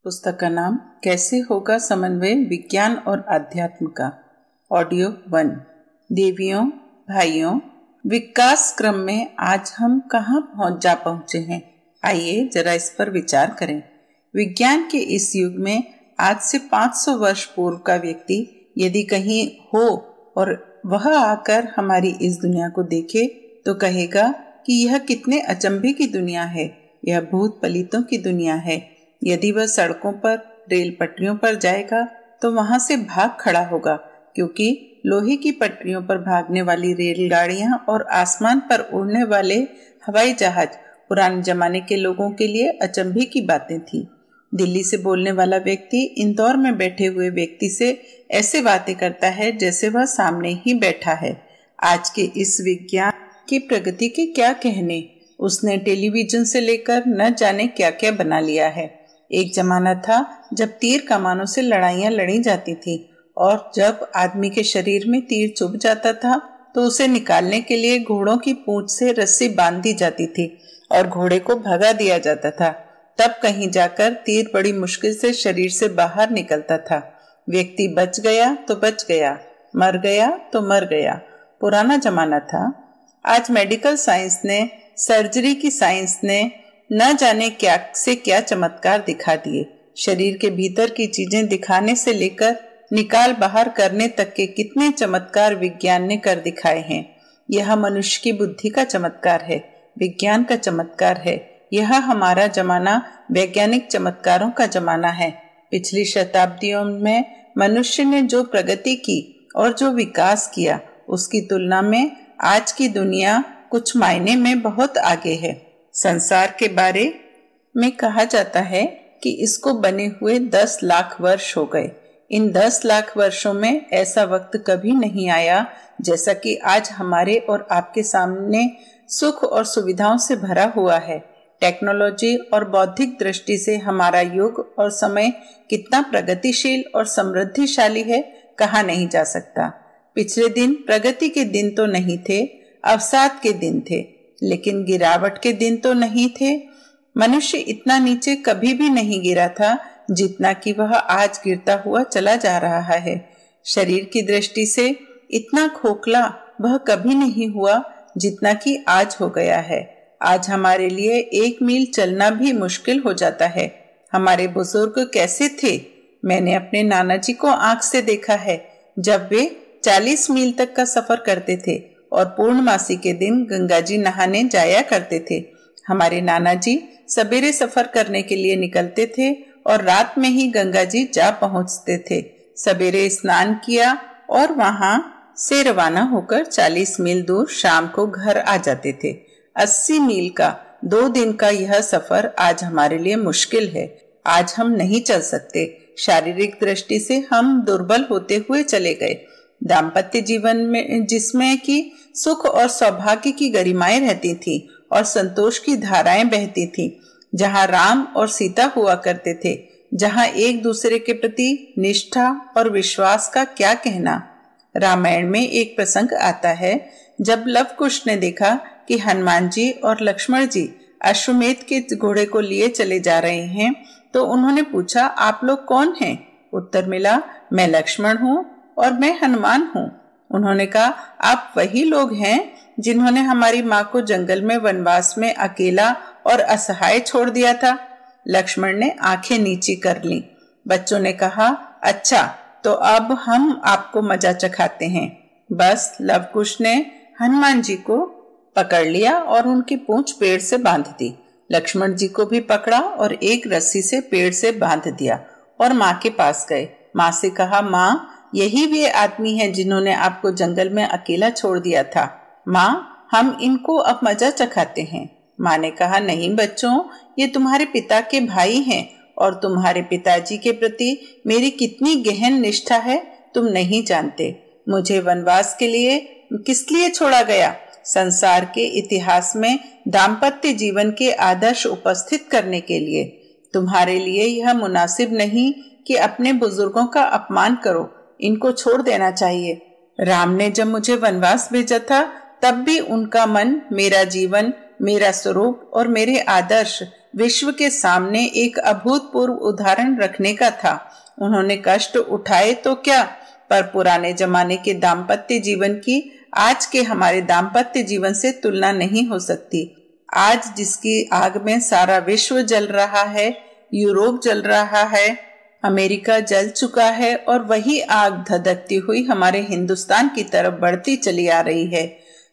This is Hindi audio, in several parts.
पुस्तक का नाम कैसे होगा समन्वय विज्ञान और अध्यात्म का। ऑडियो 1। देवियों भाइयों, विकास क्रम में आज हम कहाँ पहुँचे हैं, आइए जरा इस पर विचार करें। विज्ञान के इस युग में आज से 500 वर्ष पूर्व का व्यक्ति यदि कहीं हो और वह आकर हमारी इस दुनिया को देखे तो कहेगा कि यह कितने अचंभे की दुनिया है, यह भूत पलीतों की दुनिया है। यदि वह सड़कों पर, रेल पटरियों पर जाएगा तो वहां से भाग खड़ा होगा, क्योंकि लोहे की पटरियों पर भागने वाली रेलगाड़ियां और आसमान पर उड़ने वाले हवाई जहाज पुराने जमाने के लोगों के लिए अचंभे की बातें थी। दिल्ली से बोलने वाला व्यक्ति इंदौर में बैठे हुए व्यक्ति से ऐसे बातें करता है जैसे वह सामने ही बैठा है। आज के इस विज्ञान की प्रगति के क्या कहने, उसने टेलीविजन से लेकर न जाने क्या क्या बना लिया है। एक जमाना था जब तीर कमानों से लड़ाइयां लड़ी जाती थी और जब आदमी के शरीर में तीर चुभ जाता था तो उसे निकालने के लिए घोड़ों की पूंछ से रस्सी बांध दी जाती थी और घोड़े को भगा दिया जाता था। तब कहीं जाकर तीर बड़ी मुश्किल से शरीर से बाहर निकलता था। व्यक्ति बच गया तो बच गया, मर गया तो मर गया। पुराना जमाना था। आज मेडिकल साइंस ने, सर्जरी की साइंस ने न जाने क्या से क्या चमत्कार दिखा दिए। शरीर के भीतर की चीजें दिखाने से लेकर निकाल बाहर करने तक के कितने चमत्कार विज्ञान ने कर दिखाए हैं। यह मनुष्य की बुद्धि का चमत्कार है, विज्ञान का चमत्कार है। यह हमारा जमाना वैज्ञानिक चमत्कारों का जमाना है। पिछली शताब्दियों में मनुष्य ने जो प्रगति की और जो विकास किया, उसकी तुलना में आज की दुनिया कुछ मायने में बहुत आगे है। संसार के बारे में कहा जाता है कि इसको बने हुए 10 लाख वर्ष हो गए। इन 10 लाख वर्षों में ऐसा वक्त कभी नहीं आया जैसा कि आज हमारे और आपके सामने सुख और सुविधाओं से भरा हुआ है। टेक्नोलॉजी और बौद्धिक दृष्टि से हमारा युग और समय कितना प्रगतिशील और समृद्धिशाली है, कहा नहीं जा सकता। पिछले दिन प्रगति के दिन तो नहीं थे, अवसाद के दिन थे, लेकिन गिरावट के दिन तो नहीं थे। मनुष्य इतना नीचे कभी भी नहीं गिरा था जितना कि वह आज गिरता हुआ चला जा रहा है। शरीर की दृष्टि से इतना खोखला वह कभी नहीं हुआ जितना कि आज हो गया है। आज हमारे लिए 1 मील चलना भी मुश्किल हो जाता है। हमारे बुजुर्ग कैसे थे? मैंने अपने नाना जी को आंख से देखा है जब वे 40 मील तक का सफर करते थे और पूर्णमासी के दिन गंगा जी नहाने जाया करते थे। हमारे नाना जी सवेरे सफर करने के लिए निकलते थे और रात में ही गंगा जी जा पहुंचते थे। सवेरे स्नान किया और वहां से रवाना होकर 40 मील दूर शाम को घर आ जाते थे। 80 मील का 2 दिन का यह सफर आज हमारे लिए मुश्किल है। आज हम नहीं चल सकते। शारीरिक दृष्टि से हम दुर्बल होते हुए चले गए। दाम्पत्य जीवन में जिसमें कि सुख और सौभाग्य की गरिमाएं रहती थी और संतोष की धाराएं बहती थी, जहां राम और सीता हुआ करते थे, जहां एक दूसरे के प्रति निष्ठा और विश्वास का क्या कहना। रामायण में एक प्रसंग आता है जब लव कुश ने देखा कि हनुमान जी और लक्ष्मण जी अश्वमेध के घोड़े को लिए चले जा रहे हैं तो उन्होंने पूछा, आप लोग कौन हैं? उत्तर मिला, मैं लक्ष्मण हूँ और मैं हनुमान हूँ। उन्होंने कहा, आप वही लोग हैं जिन्होंने हमारी माँ को जंगल में वनवास में अकेला और असहाय छोड़ दिया था। लक्ष्मण ने आंखें नीची कर ली। बच्चों ने कहा, अच्छा तो अब हम आपको मजा चखाते हैं। बस लवकुश ने हनुमान जी को पकड़ लिया और उनकी पूंछ पेड़ से बांध दी। लक्ष्मण जी को भी पकड़ा और एक रस्सी से पेड़ से बांध दिया और माँ के पास गए। माँ से कहा, माँ यही वे आदमी हैं जिन्होंने आपको जंगल में अकेला छोड़ दिया था। माँ, हम इनको अब मजा चखाते हैं। माँ ने कहा, नहीं बच्चों, ये तुम्हारे पिता के भाई हैं और तुम्हारे पिताजी के प्रति मेरी कितनी गहन निष्ठा है तुम नहीं जानते। मुझे वनवास के लिए किस लिए छोड़ा गया? संसार के इतिहास में दाम्पत्य जीवन के आदर्श उपस्थित करने के लिए। तुम्हारे लिए यह मुनासिब नहीं कि अपने बुजुर्गों का अपमान करो, इनको छोड़ देना चाहिए। राम ने जब मुझे वनवास भेजा था तब भी उनका मन, मेरा जीवन, मेरा स्वरूप और मेरे आदर्श विश्व के सामने एक अभूतपूर्व उदाहरण रखने का था। उन्होंने कष्ट उठाए तो क्या, पर पुराने जमाने के दाम्पत्य जीवन की आज के हमारे दाम्पत्य जीवन से तुलना नहीं हो सकती। आज जिसकी आग में सारा विश्व जल रहा है, यूरोप जल रहा है, अमेरिका जल चुका है, और वही आग धधकती हुई हमारे हिंदुस्तान की तरफ बढ़ती चली आ रही है।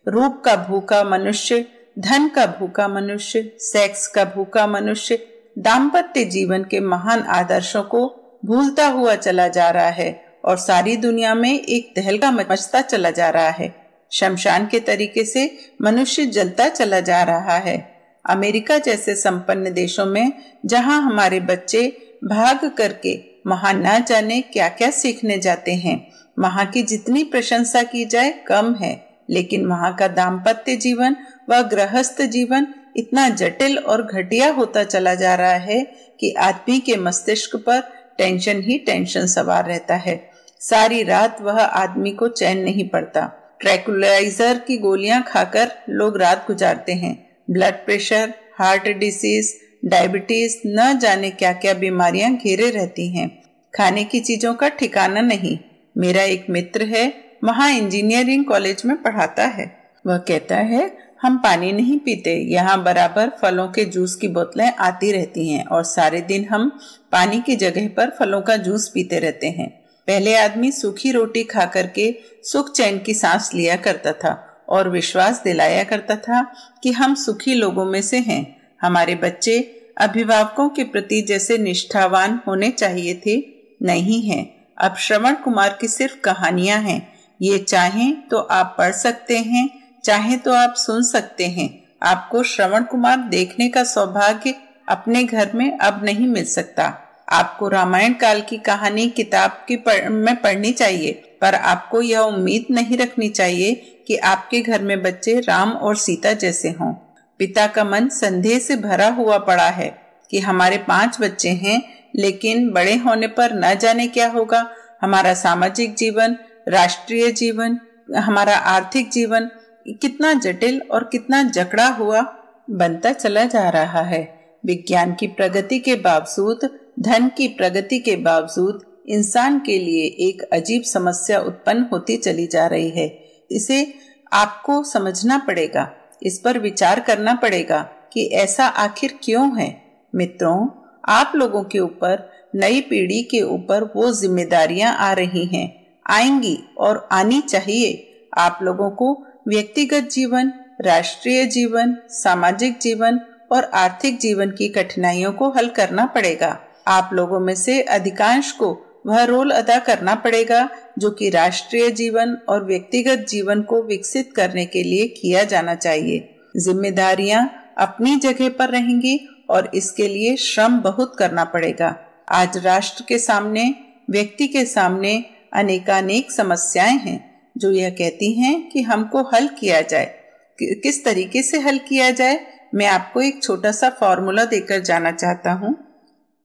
रूप का भूखा मनुष्य, धन का भूखा मनुष्य, सेक्स का भूखा मनुष्य दाम्पत्य जीवन के महान आदर्शों को भूलता हुआ चला जा रहा है और सारी दुनिया में एक तहलका मचता चला जा रहा है। शमशान के तरीके से मनुष्य जलता चला जा रहा है। अमेरिका जैसे संपन्न देशों में जहां हमारे बच्चे भाग करके वहां न जाने क्या क्या सीखने जाते हैं, वहां की जितनी प्रशंसा की जाए कम है। लेकिन वहां का दाम्पत्य जीवन व गृहस्थ जीवन इतना जटिल और घटिया होता चला जा रहा है कि आदमी के मस्तिष्क पर टेंशन ही टेंशन सवार रहता है। सारी रात वह आदमी को चैन नहीं पड़ता। ट्रैंक्विलाइजर की गोलियां खाकर लोग रात गुजारते हैं। Blood pressure, heart disease, diabetes, न जाने क्या क्या बीमारियां घेरे रहती हैं। खाने की चीजों का ठिकाना नहीं। मेरा एक मित्र है, वहाँ इंजीनियरिंग कॉलेज में पढ़ाता है। वह कहता है, हम पानी नहीं पीते, यहाँ बराबर फलों के जूस की बोतलें आती रहती हैं और सारे दिन हम पानी की जगह पर फलों का जूस पीते रहते हैं। पहले आदमी सूखी रोटी खा करके सुख चैन की सांस लिया करता था और विश्वास दिलाया करता था कि हम सुखी लोगों में से हैं। हमारे बच्चे अभिभावकों के प्रति जैसे निष्ठावान होने चाहिए थे, नहीं हैं। अब श्रवण कुमार की सिर्फ कहानियां हैं। ये चाहें तो आप पढ़ सकते हैं, चाहे तो आप सुन सकते हैं। आपको श्रवण कुमार देखने का सौभाग्य अपने घर में अब नहीं मिल सकता। आपको रामायण काल की कहानी किताब में पढ़नी चाहिए, पर आपको यह उम्मीद नहीं रखनी चाहिए कि आपके घर में बच्चे राम और सीता जैसे हों। पिता का मन संदेह से भरा हुआ पड़ा है कि हमारे 5 बच्चे हैं, लेकिन बड़े होने पर न जाने क्या होगा। हमारा सामाजिक जीवन, राष्ट्रीय जीवन, हमारा आर्थिक जीवन कितना जटिल और कितना जकड़ा हुआ बनता चला जा रहा है। विज्ञान की प्रगति के बावजूद, धन की प्रगति के बावजूद इंसान के लिए एक अजीब समस्या उत्पन्न होती चली जा रही है। इसे आपको समझना पड़ेगा, इस पर विचार करना पड़ेगा कि ऐसा आखिर क्यों है। मित्रों, आप लोगों के ऊपर, नई पीढ़ी के ऊपर वो जिम्मेदारियां आ रही हैं, आएंगी और आनी चाहिए। आप लोगों को व्यक्तिगत जीवन, राष्ट्रीय जीवन, सामाजिक जीवन और आर्थिक जीवन की कठिनाइयों को हल करना पड़ेगा। आप लोगों में से अधिकांश को वह रोल अदा करना पड़ेगा जो कि राष्ट्रीय जीवन और व्यक्तिगत जीवन को विकसित करने के लिए किया जाना चाहिए। जिम्मेदारियां अपनी जगह पर रहेंगी और इसके लिए श्रम बहुत करना पड़ेगा। आज राष्ट्र के सामने, व्यक्ति के सामने अनेकानेक समस्याएं हैं जो यह कहती हैं कि हमको हल किया जाए। किस तरीके से हल किया जाए, मैं आपको एक छोटा सा फॉर्मूला देकर जाना चाहता हूँ।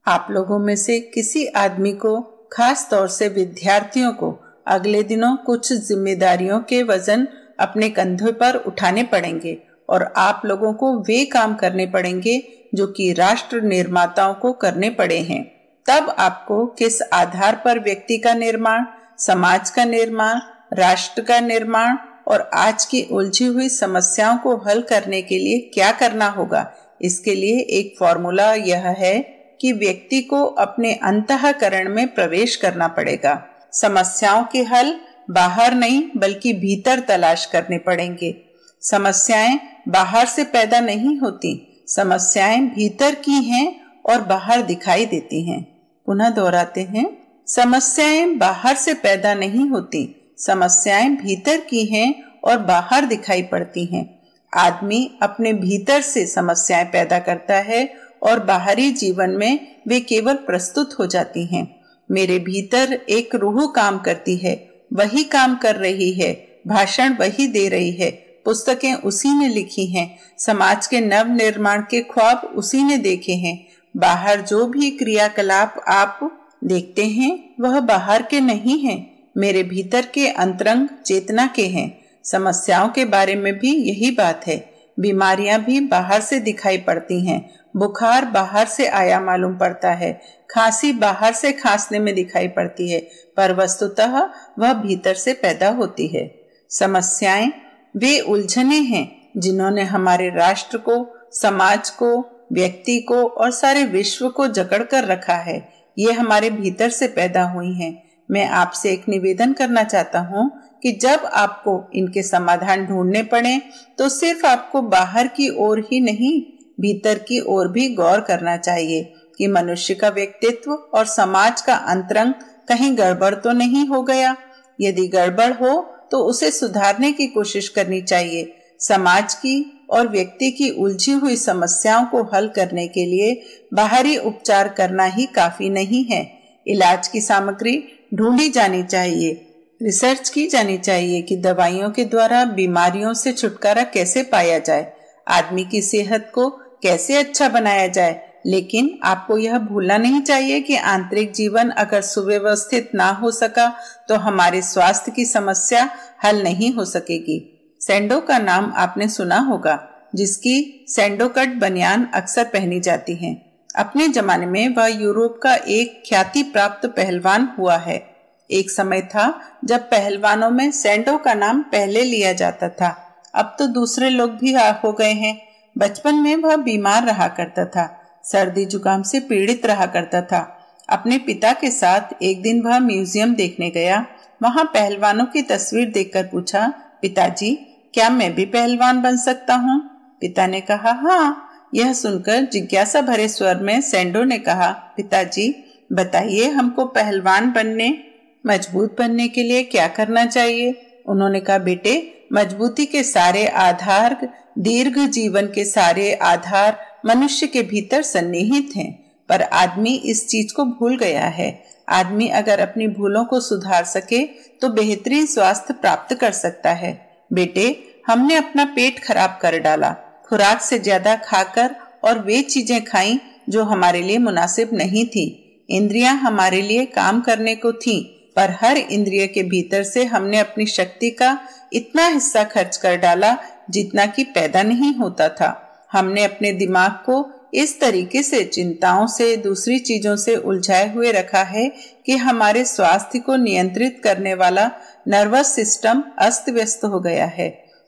आप लोगों में से किसी आदमी को, खास तौर से विद्यार्थियों को, अगले दिनों कुछ जिम्मेदारियों के वजन अपने कंधों पर उठाने पड़ेंगे और आप लोगों को वे काम करने पड़ेंगे जो कि राष्ट्र निर्माताओं को करने पड़े हैं। तब आपको किस आधार पर व्यक्ति का निर्माण, समाज का निर्माण, राष्ट्र का निर्माण और आज की उलझी हुई समस्याओं को हल करने के लिए क्या करना होगा, इसके लिए एक फॉर्मूला यह है कि व्यक्ति को अपने अंतःकरण में प्रवेश करना पड़ेगा। समस्याओं के हल बाहर नहीं बल्कि भीतर तलाश करने पड़ेंगे। समस्याएं बाहर से पैदा नहीं होती, समस्याएं भीतर की हैं और बाहर दिखाई देती हैं। पुनः दोहराते हैं, समस्याएं बाहर से पैदा नहीं होती, समस्याएं भीतर की हैं और बाहर दिखाई पड़ती हैं। आदमी अपने भीतर से समस्याएं पैदा करता है और बाहरी जीवन में वे केवल प्रस्तुत हो जाती हैं। मेरे भीतर एक रूह काम करती है, वही काम कर रही है, भाषण वही दे रही है, पुस्तकें उसी ने लिखी हैं, समाज के नव निर्माण के ख्वाब उसी ने देखे हैं। बाहर जो भी क्रियाकलाप आप देखते हैं वह बाहर के नहीं हैं, मेरे भीतर के अंतरंग चेतना के हैं। समस्याओं के बारे में भी यही बात है। बीमारियां भी बाहर से दिखाई पड़ती हैं। बुखार बाहर से आया मालूम पड़ता है, खांसी बाहर से खांसने में दिखाई पड़ती है, पर वस्तुतः वह भीतर से पैदा होती है। समस्याएं वे उलझने हैं जिन्होंने हमारे राष्ट्र को, समाज को, व्यक्ति को और सारे विश्व को जकड़ कर रखा है। ये हमारे भीतर से पैदा हुई हैं। मैं आपसे एक निवेदन करना चाहता हूँ कि जब आपको इनके समाधान ढूंढने पड़े तो सिर्फ आपको बाहर की ओर ही नहीं, भीतर की ओर भी गौर करना चाहिए कि मनुष्य का व्यक्तित्व और समाज का अंतरंग कहीं गड़बड़ तो नहीं हो गया। यदि गड़बड़ हो तो उसे सुधारने की कोशिश करनी चाहिए। समाज की और व्यक्ति की उलझी हुई समस्याओं को हल करने के लिए बाहरी उपचार करना ही काफी नहीं है। इलाज की सामग्री ढूंढी जानी चाहिए, रिसर्च की जानी चाहिए कि दवाइयों के द्वारा बीमारियों से छुटकारा कैसे पाया जाए, आदमी की सेहत को कैसे अच्छा बनाया जाए। लेकिन आपको यह भूलना नहीं चाहिए कि आंतरिक जीवन अगर सुव्यवस्थित ना हो सका तो हमारे स्वास्थ्य की समस्या हल नहीं हो सकेगी। सैंडो का नाम आपने सुना होगा, जिसकी सैंडो कट बनियान अक्सर पहनी जाती हैं। अपने जमाने में वह यूरोप का एक ख्याति प्राप्त पहलवान हुआ है। एक समय था जब पहलवानों में सैंडो का नाम पहले लिया जाता था। अब तो दूसरे लोग भी हो गए हैं। बचपन में वह बीमार रहा करता था, सर्दी जुकाम से पीड़ित रहा करता था। अपने पिता के साथ एक दिन वह म्यूजियम देखने गया। वहां पहलवानों की तस्वीर देखकर पूछा, पिताजी क्या मैं भी पहलवान बन सकता हूँ? पिता ने कहा हाँ। यह सुनकर जिज्ञासा भरे स्वर में सैंडो ने कहा, पिताजी बताइए हमको पहलवान बनने, मजबूत बनने के लिए क्या करना चाहिए? उन्होंने कहा, बेटे मजबूती के सारे आधार, दीर्घ जीवन के सारे आधार मनुष्य के भीतर सन्निहित हैं, पर आदमी इस चीज को भूल गया है। आदमी अगर अपनी भूलों को सुधार सके तो बेहतरीन स्वास्थ्य प्राप्त कर सकता है। बेटे हमने अपना पेट खराब कर डाला, खुराक से ज्यादा खाकर, और वे चीजें खाई जो हमारे लिए मुनासिब नहीं थी। इंद्रियां हमारे लिए काम करने को थीं, पर हर इंद्रिय के भीतर से हमने अपनी शक्ति का इतना हिस्सा खर्च कर डाला जितना कि पैदा नहीं होता था। हमने अपने दिमाग को इस तरीके से चिंताओं से, दूसरी चीजों से उलझाए हुए रखा है कि हमारे स्वास्थ्य को नियंत्रित करने वाला नर्वस सिस्टम अस्त व्यस्त हो गया है।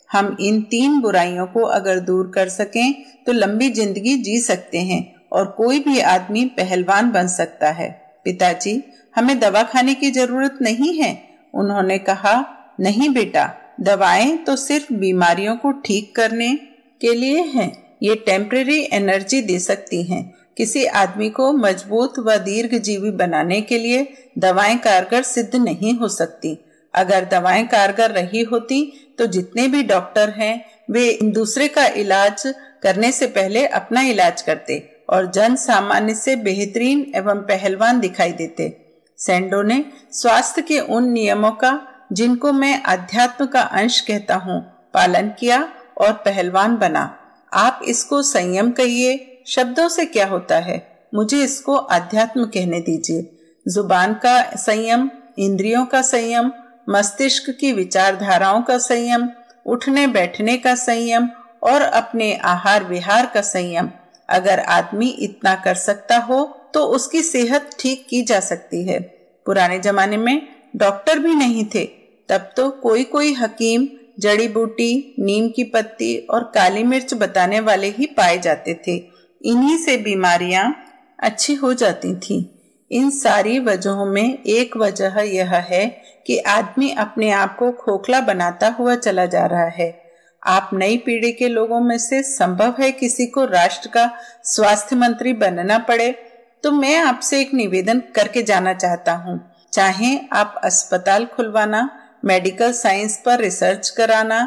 हम इन 3 बुराइयों को अगर दूर कर सकें तो लंबी जिंदगी जी सकते हैं और कोई भी आदमी पहलवान बन सकता है। पिताजी हमें दवा खाने की जरूरत नहीं है। उन्होंने कहा, नहीं बेटा, दवाएं तो सिर्फ बीमारियों को ठीक करने के लिए हैं। ये टेम्परेरी एनर्जी दे सकती हैं। किसी आदमी को मजबूत व दीर्घजीवी बनाने के लिए दवाएं कारगर सिद्ध नहीं हो सकती। अगर दवाएं कारगर रही होती तो जितने भी डॉक्टर हैं वे दूसरे का इलाज करने से पहले अपना इलाज करते और जन सामान्य से बेहतरीन एवं पहलवान दिखाई देते। सैंडो ने स्वास्थ्य के उन नियमों का, जिनको मैं अध्यात्म का अंश कहता हूँ, पालन किया और पहलवान बना। आप इसको संयम कहिए, शब्दों से क्या होता है, मुझे इसको अध्यात्म कहने दीजिए। जुबान का संयम, इंद्रियों का संयम, मस्तिष्क की विचारधाराओं का संयम, उठने बैठने का संयम और अपने आहार विहार का संयम। अगर आदमी इतना कर सकता हो तो उसकी सेहत ठीक की जा सकती है। पुराने जमाने में डॉक्टर भी नहीं थे, तब तो कोई हकीम जड़ी बूटी, नीम की पत्ती और काली मिर्च बताने वाले ही पाए जाते थे। इन्हीं से बीमारियां अच्छी हो जाती थीं। इन सारी वजहों में एक वजह यह है कि आदमी अपने आप को खोखला बनाता हुआ चला जा रहा है। आप नई पीढ़ी के लोगों में से संभव है किसी को राष्ट्र का स्वास्थ्य मंत्री बनना पड़े, तो मैं आपसे एक निवेदन करके जाना चाहता हूँ। चाहे आप अस्पताल खुलवाना, मेडिकल साइंस पर रिसर्च कराना,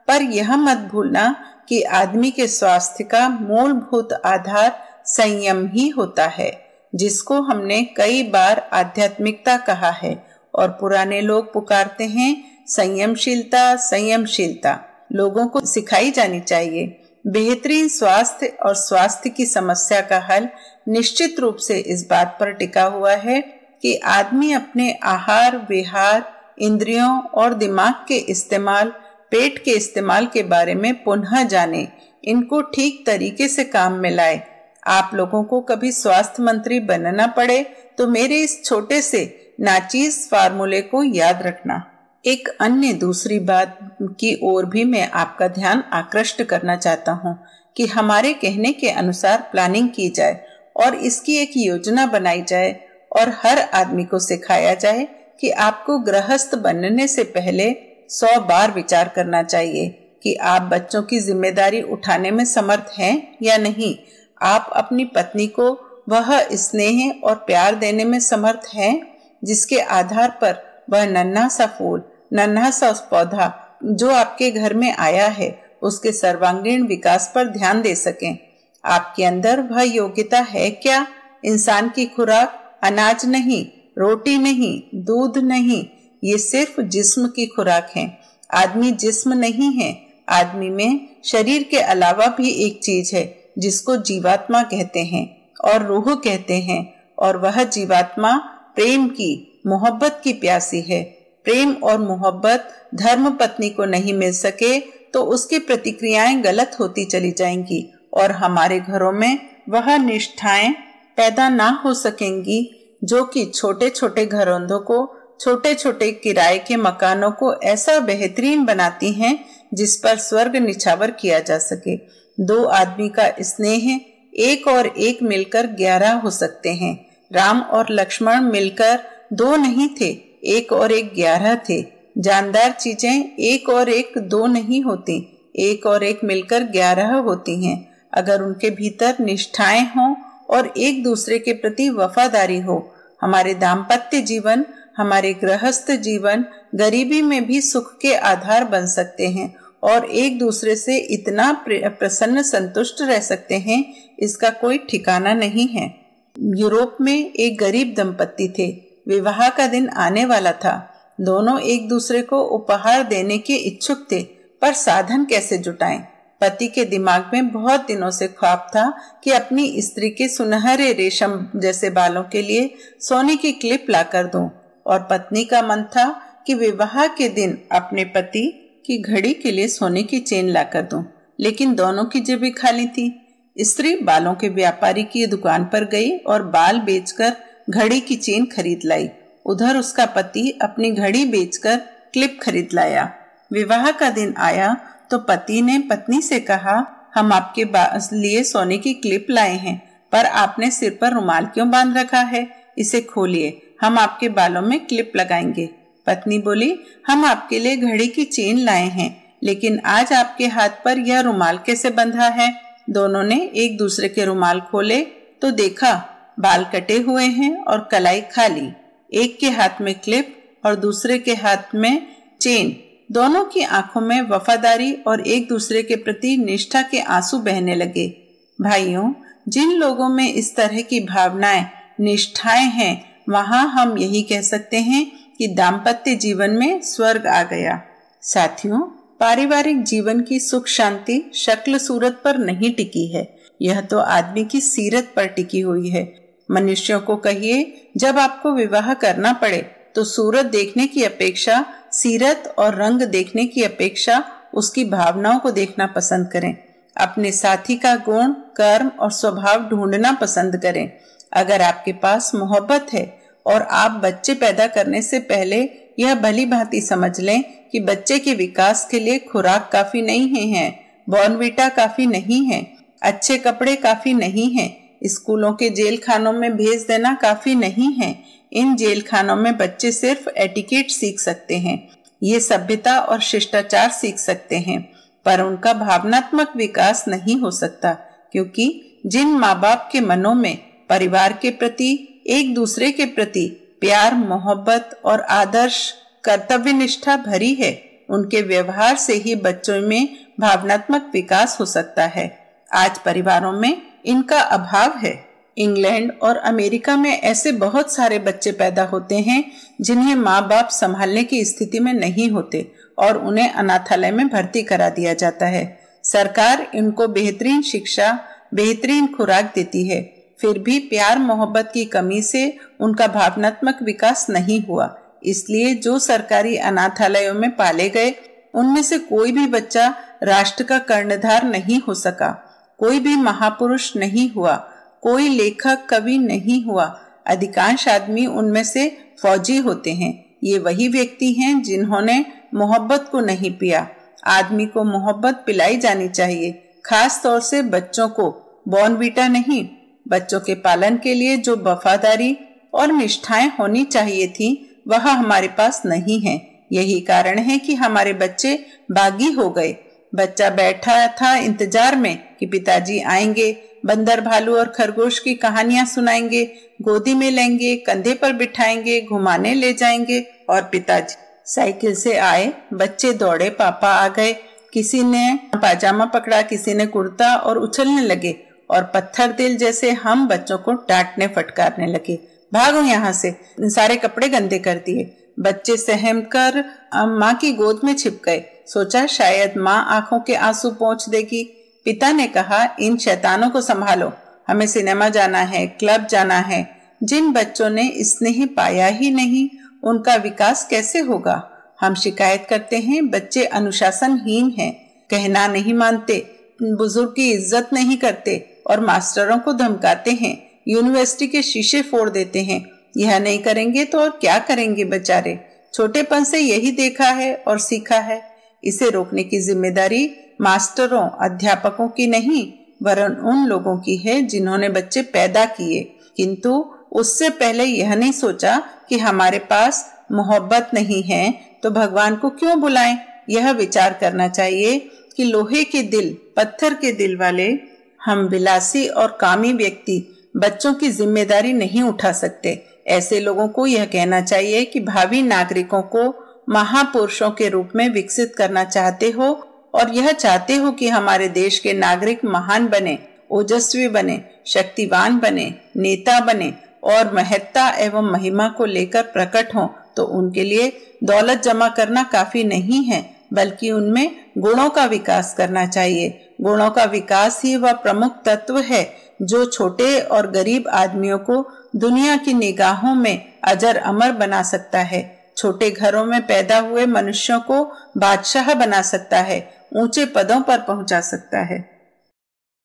पर यह मत भूलना कि आदमी के स्वास्थ्य का मूलभूत आधार संयम ही होता है, जिसको हमने कई बार आध्यात्मिकता कहा है और पुराने लोग पुकारते हैं संयमशीलता। संयमशीलता लोगों को सिखाई जानी चाहिए। बेहतरीन स्वास्थ्य और स्वास्थ्य की समस्या का हल निश्चित रूप से इस बात पर टिका हुआ है कि आदमी अपने आहार विहार, इंद्रियों और दिमाग के इस्तेमाल, पेट के इस्तेमाल के बारे में पुनः जाने, इनको ठीक तरीके से काम में लाए। आप लोगों को कभी स्वास्थ्य मंत्री बनना पड़े तो मेरे इस छोटे से नाचीज फार्मूले को याद रखना। एक अन्य दूसरी बात की ओर भी मैं आपका ध्यान आकृष्ट करना चाहता हूँ कि हमारे कहने के अनुसार प्लानिंग की जाए और इसकी एक योजना बनाई जाए और हर आदमी को सिखाया जाए कि आपको गृहस्थ बनने से पहले 100 बार विचार करना चाहिए कि आप बच्चों की जिम्मेदारी उठाने में समर्थ हैं या नहीं। आप अपनी पत्नी को वह स्नेह और प्यार देने में समर्थ हैं जिसके आधार पर वह नन्हा सा फूल, नन्हा सा पौधा जो आपके घर में आया है उसके सर्वांगीण विकास पर ध्यान दे सकें। आपके अंदर वह योग्यता है क्या? इंसान की खुराक अनाज नहीं, रोटी नहीं, दूध नहीं, ये सिर्फ जिस्म की खुराक है। आदमी जिस्म नहीं है। आदमी में शरीर के अलावा भी एक चीज है जिसको जीवात्मा कहते हैं और रूह कहते हैं, और वह जीवात्मा प्रेम की, मोहब्बत की प्यासी है। प्रेम और मोहब्बत धर्म पत्नी को नहीं मिल सके तो उसकी प्रतिक्रियाएं गलत होती चली जाएंगी और हमारे घरों में वह निष्ठाएं पैदा ना हो सकेंगी जो कि छोटे छोटे घरोंदों को, छोटे छोटे किराए के मकानों को ऐसा बेहतरीन बनाती हैं जिस पर स्वर्ग निछावर किया जा सके। 2 आदमी का स्नेह एक और एक मिलकर 11 हो सकते हैं। राम और लक्ष्मण मिलकर 2 नहीं थे, 1 और 1 11 थे। जानदार चीजें 1 और 1 2 नहीं होती, 1 और 1 मिलकर 11 होती हैं। अगर उनके भीतर निष्ठाएं हों और एक दूसरे के प्रति वफादारी हो, हमारे दाम्पत्य जीवन, हमारे गृहस्थ जीवन गरीबी में भी सुख के आधार बन सकते हैं और एक दूसरे से इतना प्रसन्न संतुष्ट रह सकते हैं, इसका कोई ठिकाना नहीं है। यूरोप में एक गरीब दंपत्ति थे। विवाह का दिन आने वाला था। दोनों एक दूसरे को उपहार देने के इच्छुक थे, पर साधन कैसे जुटाएं? पति के दिमाग में बहुत दिनों से ख्वाब था कि अपनी स्त्री के सुनहरे रेशम जैसे बालों के लिए सोने की क्लिप लाकर दूं, और पत्नी का मन था कि विवाह के दिन अपने पति की घड़ी के लिए सोने की चेन लाकर दूं, लेकिन दोनों की जेबें खाली थी। स्त्री बालों के व्यापारी की दुकान पर गई और बाल बेचकर घड़ी की चेन खरीद लाई। उधर उसका पति अपनी घड़ी बेचकर क्लिप खरीद लाया। विवाह का दिन आया तो पति ने पत्नी से कहा, हम आपके लिए सोने की क्लिप लाए हैं, पर आपने सिर पर रुमाल क्यों बांध रखा है? इसे खोलिए, हम आपके बालों में क्लिप लगाएंगे। पत्नी बोली, हम आपके लिए घड़ी की चेन लाए हैं, लेकिन आज आपके हाथ पर यह रुमाल कैसे बंधा है? दोनों ने एक दूसरे के रुमाल खोले तो देखा बाल कटे हुए हैं और कलाई खाली। एक के हाथ में क्लिप और दूसरे के हाथ में चेन। दोनों की आंखों में वफादारी और एक दूसरे के प्रति निष्ठा के आंसू बहने लगे। भाइयों, जिन लोगों में इस तरह की भावनाएं, निष्ठाएं हैं, वहां हम यही कह सकते हैं कि दाम्पत्य जीवन में स्वर्ग आ गया। साथियों, पारिवारिक जीवन की सुख शांति शक्ल सूरत पर नहीं टिकी है, यह तो आदमी की सीरत पर टिकी हुई है। मनुष्यों को कहिए, जब आपको विवाह करना पड़े तो सूरत देखने की अपेक्षा सीरत और रंग देखने की अपेक्षा उसकी भावनाओं को देखना पसंद करें। अपने साथी का गुण, कर्म और स्वभाव ढूंढना पसंद करें। अगर आपके पास मोहब्बत है और आप बच्चे पैदा करने से पहले यह भली भांति समझ लें कि बच्चे के विकास के लिए खुराक काफी नहीं है, बॉर्नवीटा काफी नहीं है, अच्छे कपड़े काफी नहीं है, स्कूलों के जेल खानों में भेज देना काफी नहीं है। इन जेल खानों में बच्चे सिर्फ एटिकेट सीख सकते हैं, ये सभ्यता और शिष्टाचार सीख सकते हैं, पर उनका भावनात्मक विकास नहीं हो सकता, क्योंकि जिन माँ बाप के मनों में परिवार के प्रति, एक दूसरे के प्रति प्यार, मोहब्बत और आदर्श, कर्तव्य निष्ठा भरी है, उनके व्यवहार से ही बच्चों में भावनात्मक विकास हो सकता है। आज परिवारों में इनका अभाव है। इंग्लैंड और अमेरिका में ऐसे बहुत सारे बच्चे पैदा होते हैं जिन्हें माँ बाप संभालने की स्थिति में नहीं होते और उन्हें अनाथालय में भर्ती करा दिया जाता है। सरकार इनको बेहतरीन शिक्षा, बेहतरीन खुराक देती है, फिर भी प्यार मोहब्बत की कमी से उनका भावनात्मक विकास नहीं हुआ। इसलिए जो सरकारी अनाथालयों में पाले गए उनमें से कोई भी बच्चा राष्ट्र का कर्णधार नहीं हो सका, कोई भी महापुरुष नहीं हुआ, कोई लेखक कवि नहीं हुआ। अधिकांश आदमी उनमें से फौजी होते हैं। ये वही व्यक्ति हैं जिन्होंने मोहब्बत को नहीं पिया। आदमी को मोहब्बत पिलाई जानी चाहिए, खास तौर से बच्चों को। बॉर्नवीटा नहीं, बच्चों के पालन के लिए जो वफादारी और निष्ठाएं होनी चाहिए थी वह हमारे पास नहीं है। यही कारण है कि हमारे बच्चे बागी हो गए। बच्चा बैठा था इंतजार में कि पिताजी आएंगे, बंदर भालू और खरगोश की कहानियां सुनाएंगे, गोदी में लेंगे, कंधे पर बिठाएंगे, घुमाने ले जाएंगे और पिताजी साइकिल से आए। बच्चे दौड़े, पापा आ गए। किसी ने पाजामा पकड़ा, किसी ने कुर्ता और उछलने लगे और पत्थर दिल जैसे हम बच्चों को डांटने फटकारने लगे। भागो यहाँ से, सारे कपड़े गंदे कर दिए। बच्चे सहम कर माँ की गोद में छिप गए। सोचा शायद माँ आंखों के आंसू पोंछ देगी। पिता ने कहा, इन शैतानों को संभालो, हमें सिनेमा जाना है, क्लब जाना है। जिन बच्चों ने स्नेह पाया ही नहीं, उनका विकास कैसे होगा? हम शिकायत करते हैं बच्चे अनुशासनहीन हैं, कहना नहीं मानते, बुजुर्ग की इज्जत नहीं करते और मास्टरों को धमकाते हैं, यूनिवर्सिटी के शीशे फोड़ देते हैं। यह नहीं करेंगे तो और क्या करेंगे बेचारे? छोटेपन से यही देखा है और सीखा है। इसे रोकने की जिम्मेदारी मास्टरों, अध्यापकों की नहीं, वरन उन लोगों की है जिन्होंने बच्चे पैदा किए, किंतु उससे पहले यह नहीं सोचा कि हमारे पास मोहब्बत नहीं है तो भगवान को क्यों बुलाएं। यह विचार करना चाहिए कि लोहे के दिल, पत्थर के दिल वाले हम विलासी और कामी व्यक्ति बच्चों की जिम्मेदारी नहीं उठा सकते। ऐसे लोगों को यह कहना चाहिए कि भावी नागरिकों को महापुरुषों के रूप में विकसित करना चाहते हो और यह चाहते हो कि हमारे देश के नागरिक महान बने, ओजस्वी बने, शक्तिवान बने, नेता बने और महत्ता एवं महिमा को लेकर प्रकट हों, तो उनके लिए दौलत जमा करना काफी नहीं है, बल्कि उनमें गुणों का विकास करना चाहिए। गुणों का विकास ही वह प्रमुख तत्व है जो छोटे और गरीब आदमियों को दुनिया की निगाहों में अजर अमर बना सकता है, छोटे घरों में पैदा हुए मनुष्यों को बादशाह बना सकता है, ऊंचे पदों पर पहुंचा सकता है।